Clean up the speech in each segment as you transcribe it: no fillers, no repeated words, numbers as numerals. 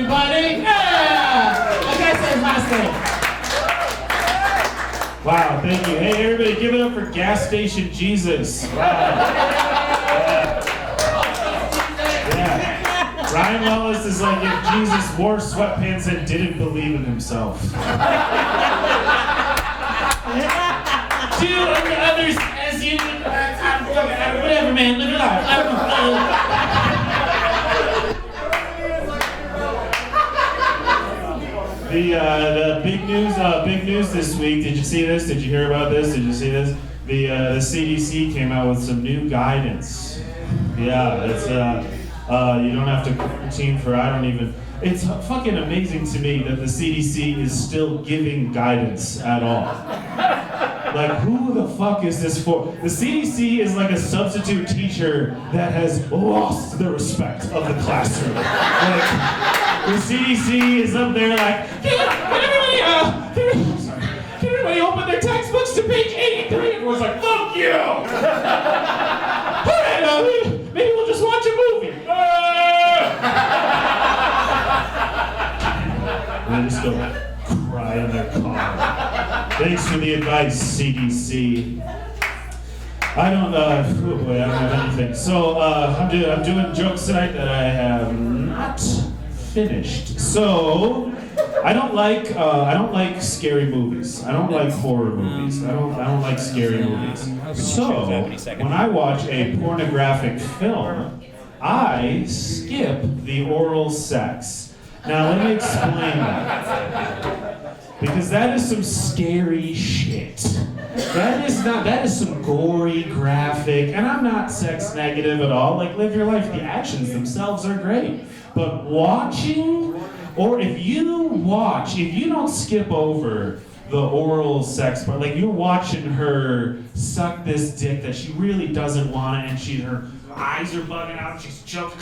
everybody. Yeah! Like I said, last name. Wow, thank you. Hey, everybody, give it up for Gas Station Jesus. Wow. Yeah. Ryan Wallace is like if Jesus wore sweatpants and didn't believe in himself. Do unto others as you... whatever, man, live your life. I don't know. The big news this week. Did you see this? Did you hear about this? Did you see this? The CDC came out with some new guidance. Yeah, it's you don't have to quarantine for It's fucking amazing to me that the CDC is still giving guidance at all. Like, who the fuck is this for? The CDC is like a substitute teacher that has lost the respect of the classroom. Like, the CDC is up there like, can everybody open their textbooks to page 83? And everyone's like, fuck you! Alright, maybe we'll just watch a movie. And they just go cry in their car. Thanks for the advice, CDC. I don't have anything. So I'm doing jokes tonight that I have not finished. So I don't like scary movies. I don't like horror movies. I don't like scary movies. So when I watch a pornographic film, I skip the oral sex. Now let me explain that. Because that is some scary shit. That is some gory, graphic, and I'm not sex negative at all. Like, live your life. The actions themselves are great. But watching, or if you don't skip over the oral sex part, like you're watching her suck this dick that she really doesn't want, and her eyes are bugging out, and she's choking.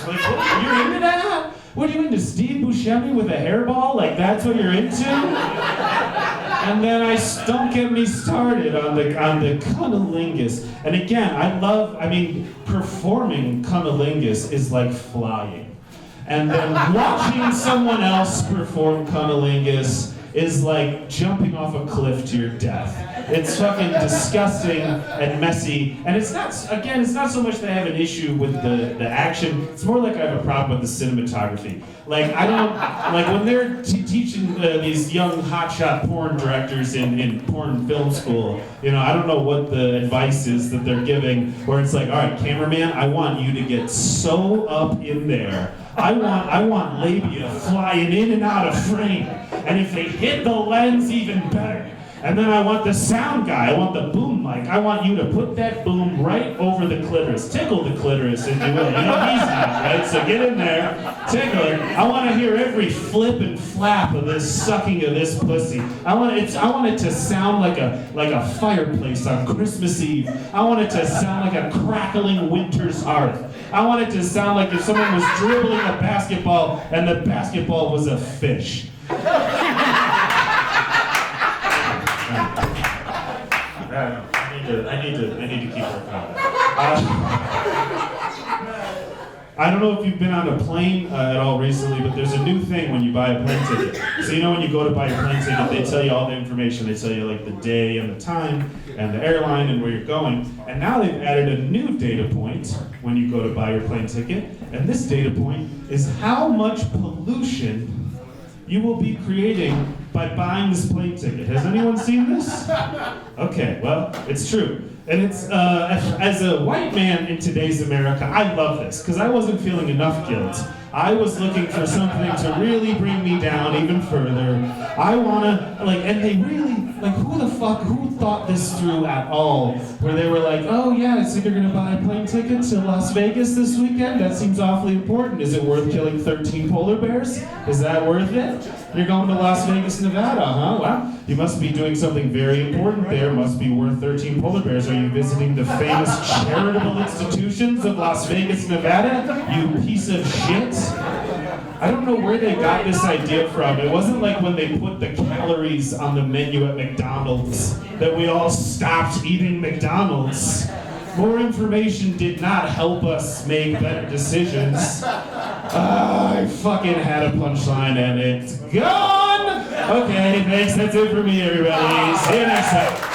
Like, what, you're into that? What are you into, Steve Buscemi with a hairball? Like, that's what you're into? And then don't get me started on the cunnilingus. And again, performing cunnilingus is like flying. And then watching someone else perform cunnilingus is like jumping off a cliff to your death. It's fucking disgusting and messy. And it's not so much that I have an issue with the action, it's more like I have a problem with the cinematography. Like, when they're teaching these young hotshot porn directors in porn film school, I don't know what the advice is that they're giving, where it's like, all right, cameraman, I want you to get so up in there. I want labia flying in and out of frame. And if they hit the lens, even better. And then I want the sound guy, I want the boom mic. I want you to put that boom right over the clitoris. Tickle the clitoris, if you will. He's not, right? So get in there, tickle it. I want to hear every flip and flap of this sucking of this pussy. I want it to sound like a fireplace on Christmas Eve. I want it to sound like a crackling winter's hearth. I want it to sound like if someone was dribbling a basketball and the basketball was a fish. I need to keep working on that. I don't know if you've been on a plane at all recently, but there's a new thing when you buy a plane ticket. So when you go to buy a plane ticket, they tell you all the information. They tell you like the day and the time and the airline and where you're going. And now they've added a new data point when you go to buy your plane ticket. And this data point is how much pollution you will be creating by buying this plane ticket. Has anyone seen this? Okay, well, it's true. And it's, as a white man in today's America, I love this, because I wasn't feeling enough guilt. I was looking for something to really bring me down even further. I wanna, and they really, who thought this through at all? Where they were like, oh yeah, so you're gonna buy a plane ticket to Las Vegas this weekend? That seems awfully important. Is it worth killing 13 polar bears? Is that worth it? You're going to Las Vegas, Nevada, huh? Well, you must be doing something very important there. Must be worth 13 polar bears. Are you visiting the famous charitable institutions of Las Vegas, Nevada? You piece of shit. I don't know where they got this idea from. It wasn't like when they put the calories on the menu at McDonald's that we all stopped eating McDonald's. More information did not help us make better decisions. I I fucking had a punchline and it's gone! Okay, thanks, that's it for me, everybody. See you next time.